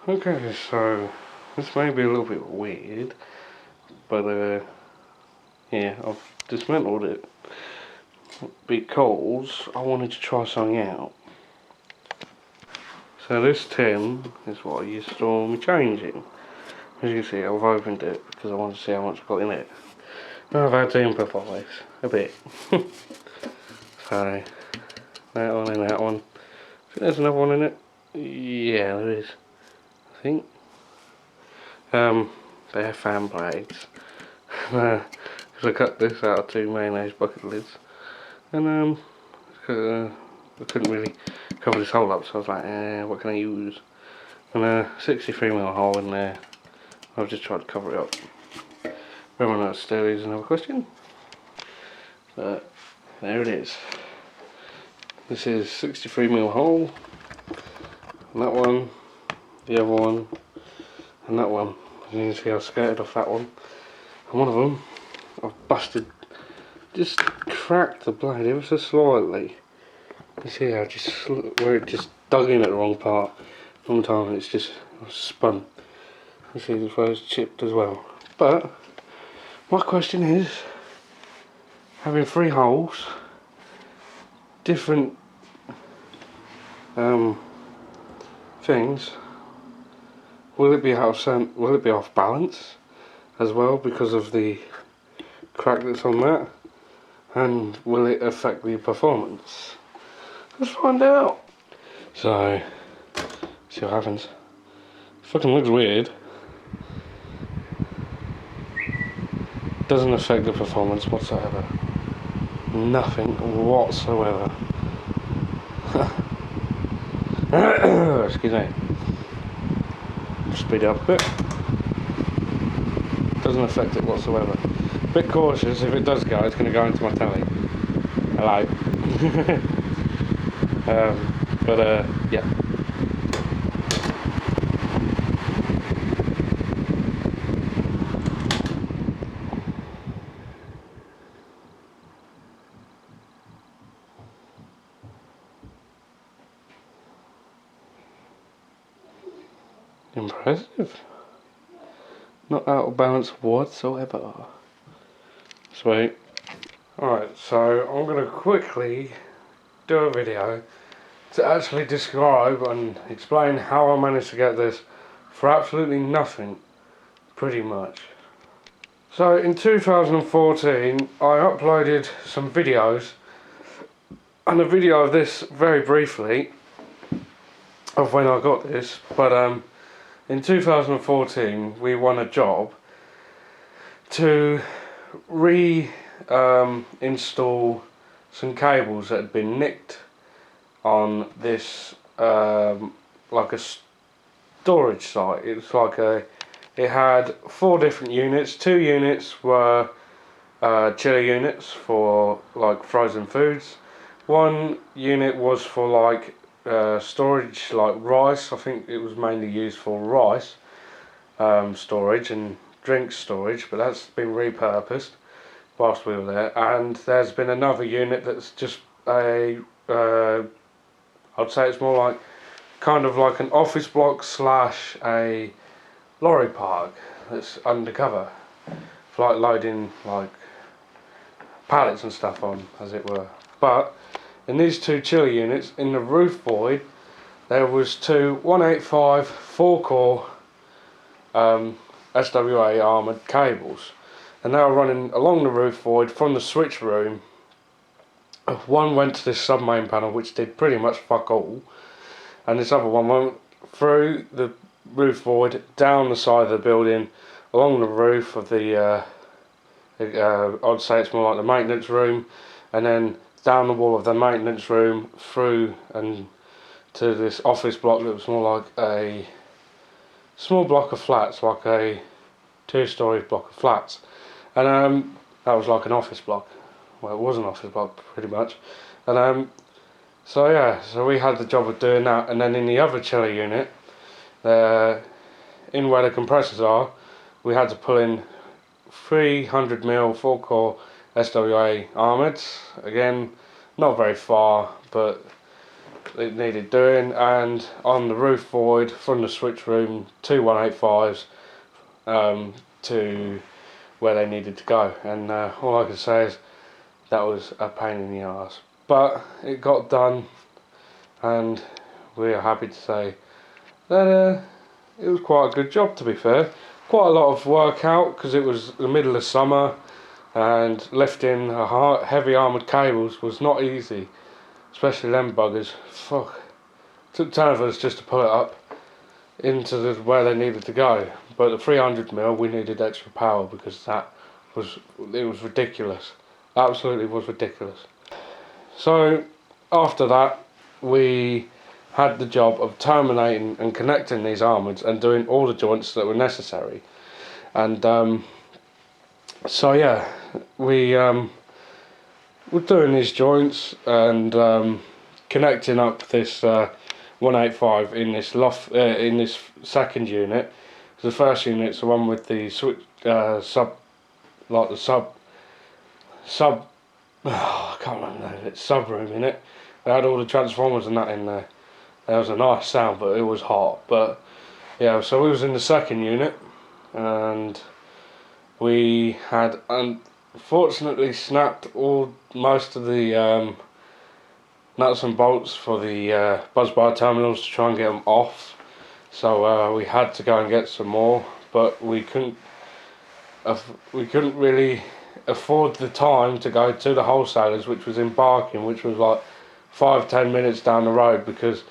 Okay, so this may be a little bit weird, but yeah, I've dismantled it because I wanted to try something out. So this tin is what I used to store my change in. As you can see, I've opened it because I wanted to see how much I've got in it. Now I've had to improvise a bit. So, that one and that one. There's another one in it. Yeah, there is. I think. They're fan blades. Because I cut this out of 2 mayonnaise bucket lids. And I couldn't really cover this hole up, so I was like, what can I use? And a 63mm hole in there. I've just tried to cover it up. Whether or not it's still is another question. But there it is. This is 63mm hole. And that one, the other one, and that one. As you can see, I've skirted off that one. And one of them, I've busted, just cracked the blade ever so slightly. You see how where it just dug in at the wrong part. Wrong time, and it's just spun. You see this where it's chipped as well. But my question is, having 3 holes, different things, will it be off balance as well because of the crack that's on that? And will it affect the performance? Let's find out. So, see what happens. Fucking looks weird. Doesn't affect the performance whatsoever. Nothing whatsoever. Excuse me. Speed it up a bit. Doesn't affect it whatsoever. Bit cautious, if it does go, it's going to go into my telly. Hello. Yeah. Impressive. Not out of balance whatsoever. Sweet. Alright, so I'm going to quickly do a video to actually describe and explain how I managed to get this for absolutely nothing, pretty much. So in 2014 I uploaded some videos, and a video of this very briefly of when I got this, but in 2014 we won a job to install some cables that had been nicked on this like a storage site. It had 4 different units. 2 units were chiller units for like frozen foods. 1 unit was for like storage, like rice. I think it was mainly used for rice storage and drink storage, but that's been repurposed whilst we were there. And there's been another unit that's just I'd say it's more like kind of like an office block slash a lorry park that's undercover for like loading like pallets and stuff on, as it were. But in these 2 chiller units, in the roof void, there was 2 185 4-core SWA armoured cables, and they were running along the roof void from the switch room. 1 went to this sub-main panel, which did pretty much fuck all, and this other one went through the roof void, down the side of the building, along the roof of the I'd say it's more like the maintenance room, and then down the wall of the maintenance room, through and to this office block that was more like a small block of flats, like a 2-storey block of flats. And that was like an office block. Well, it was an office block pretty much. And so yeah, so we had the job of doing that. And then in the other chiller unit, in where the compressors are, we had to pull in 300mm 4-core SWA armoured. Again, not very far, but it needed doing, and on the roof void from the switch room, 2185s to where they needed to go. And all I can say is that was a pain in the arse, but it got done, and we are happy to say that it was quite a good job, to be fair. Quite a lot of work out because it was the middle of summer, and lifting heavy armoured cables was not easy, especially them buggers. Fuck, it took 10 of us just to pull it up into where they needed to go. But the 300mm, we needed extra power because it was ridiculous, absolutely was ridiculous. So after that, we had the job of terminating and connecting these armours and doing all the joints that were necessary. And so yeah, we were doing these joints and connecting up this 185 in this loft, in this second unit. The first unit's the one with the switch sub, like the sub. Oh, I can't remember it. Sub room in it. They had all the transformers and that in there. There was a nice sound, but it was hot. But yeah, so we was in the second unit, and we had unfortunately snapped most of the nuts and bolts for the buzz bar terminals to try and get them off. So we had to go and get some more, but we couldn't really afford the time to go to the wholesalers, which was in Barking, which was like 5-10 minutes down the road, because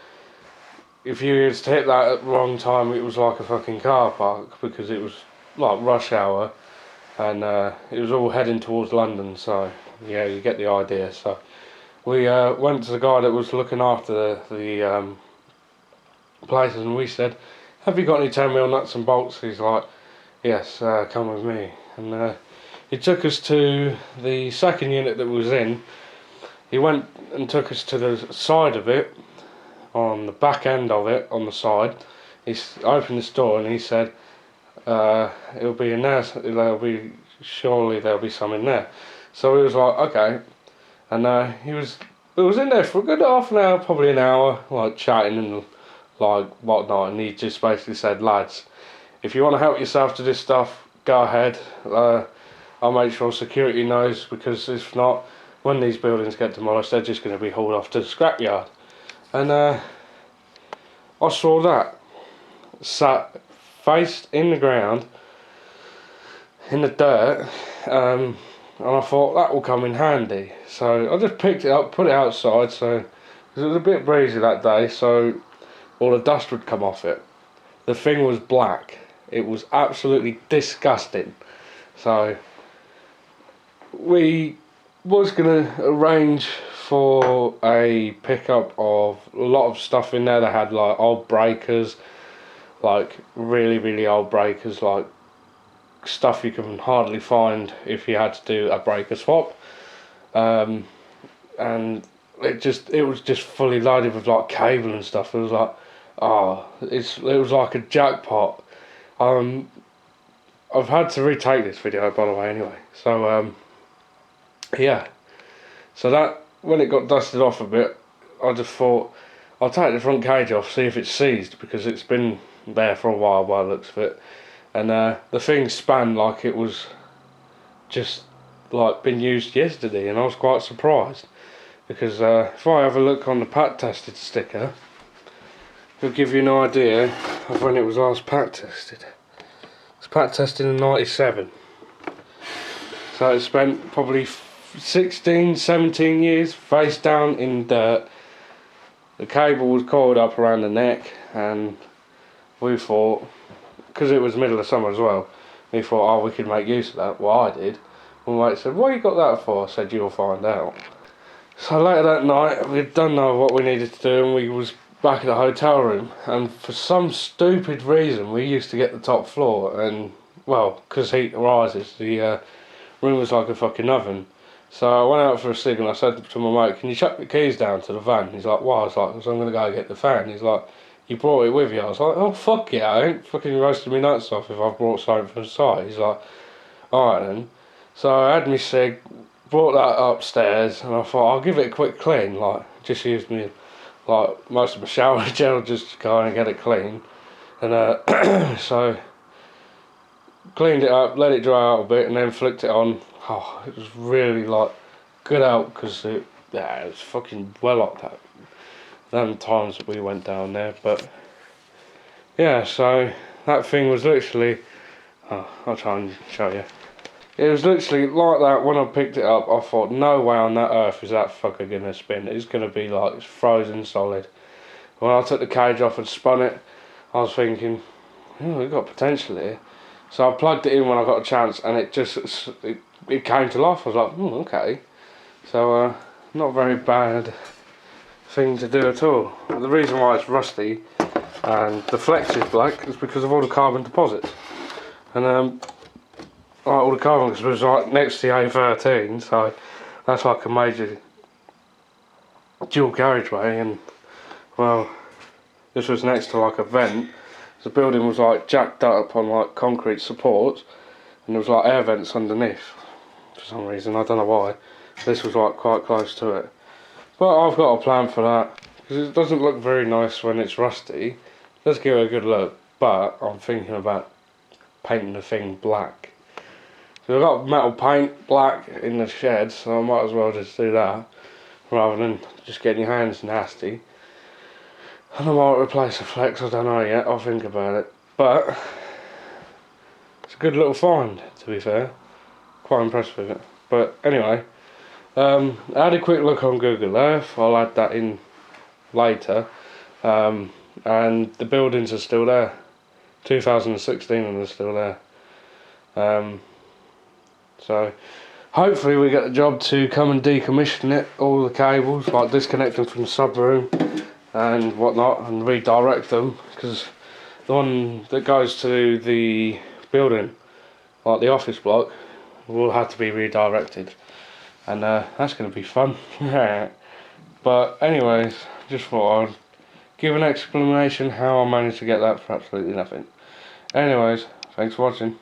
if you used to hit that at the wrong time, it was like a fucking car park, because it was like rush hour, and it was all heading towards London. So yeah, you get the idea. So we went to the guy that was looking after the places, and we said, "Have you got any 10mm nuts and bolts?" He's like, "Yes, come with me." And he took us to the second unit that we was in. He went and took us to the side of it, on the back end of it, on the side. He opened this door and he said, "It'll be in there. Surely there'll be some in there." So we was like, okay. And we was in there for a good half an hour, probably an hour, like chatting and like whatnot. And he just basically said, "Lads, if you want to help yourself to this stuff, go ahead. I'll make sure security knows, because if not, when these buildings get demolished, they're just going to be hauled off to the scrapyard." And I saw that, sat faced in the ground, in the dirt, and I thought that will come in handy. So I just picked it up, put it outside, so it was a bit breezy that day, so all the dust would come off it. The thing was black. It was absolutely disgusting. So we was going to arrange for a pickup of a lot of stuff in there. They had like old breakers, like really old breakers, like stuff you can hardly find if you had to do a breaker swap, and it was just fully loaded with like cable and stuff. It was like, it was like a jackpot. I've had to retake this video, by the way, anyway. So yeah, so that, when it got dusted off a bit, I just thought I'll take the front cage off, see if it's seized, because it's been there for a while by the looks of it. And the thing span like it was just like been used yesterday, and I was quite surprised, because if I have a look on the pat tested sticker, it'll give you an idea of when it was last pat tested. It's pat tested in '97, so it spent probably 16-17 years face down in dirt. The cable was coiled up around the neck, and we thought, because it was middle of summer as well, we thought, oh, we could make use of that. Well, I did. My mate said, "What you got that for?" I said, "You'll find out." So later that night, we'd done what we needed to do, and we was back at the hotel room, and for some stupid reason we used to get the top floor, and well, because heat rises, the room was like a fucking oven. So I went out for a cig and I said to my mate, "Can you chuck the keys down to the van?" He's like, "Why?" I was like, "Because I'm going to go get the fan." He's like, "You brought it with you?" I was like, "Oh fuck yeah, I ain't fucking roasting me nuts off if I've brought something from the site." He's like, "Alright then." So I had my cig, brought that upstairs, and I thought I'll give it a quick clean, like just used me like most of my shower gel just to go and get it clean. And so cleaned it up, let it dry out a bit, and then flicked it on. Oh, it was really like good out because it was fucking well up them times that we went down there. But yeah, so that thing was literally, I'll try and show you. It was literally like that when I picked it up. I thought, no way on that earth is that fucker gonna spin. It's gonna be like it's frozen solid. When I took the cage off and spun it, I was thinking, oh, we've got potential here. So I plugged it in when I got a chance, and it came to life. I was like, okay. So not a very bad thing to do at all. The reason why it's rusty and the flex is black is because of all the carbon deposits. And all the carbon was like next to the A13, so that's like a major dual carriageway, and well, this was next to like a vent. The building was like jacked up on like concrete supports, and there was like air vents underneath for some reason. I don't know why. This was like quite close to it, but I've got a plan for that because it doesn't look very nice when it's rusty. Let's give it a good look, but I'm thinking about painting the thing black. So I've got metal paint black in the shed, so I might as well just do that rather than just getting your hands nasty. And I might replace the flex, I don't know yet, I'll think about it. But it's a good little find, to be fair. Quite impressed with it. But anyway, I had a quick look on Google Earth. I'll add that in later. And the buildings are still there. 2016 and they're still there. So hopefully we get the job to come and decommission it, all the cables, like disconnect them from the subroom and whatnot, and redirect them, because the one that goes to the building, like the office block, will have to be redirected, and that's going to be fun. But anyways, just thought I'd give an explanation how I managed to get that for absolutely nothing. Anyways, thanks for watching.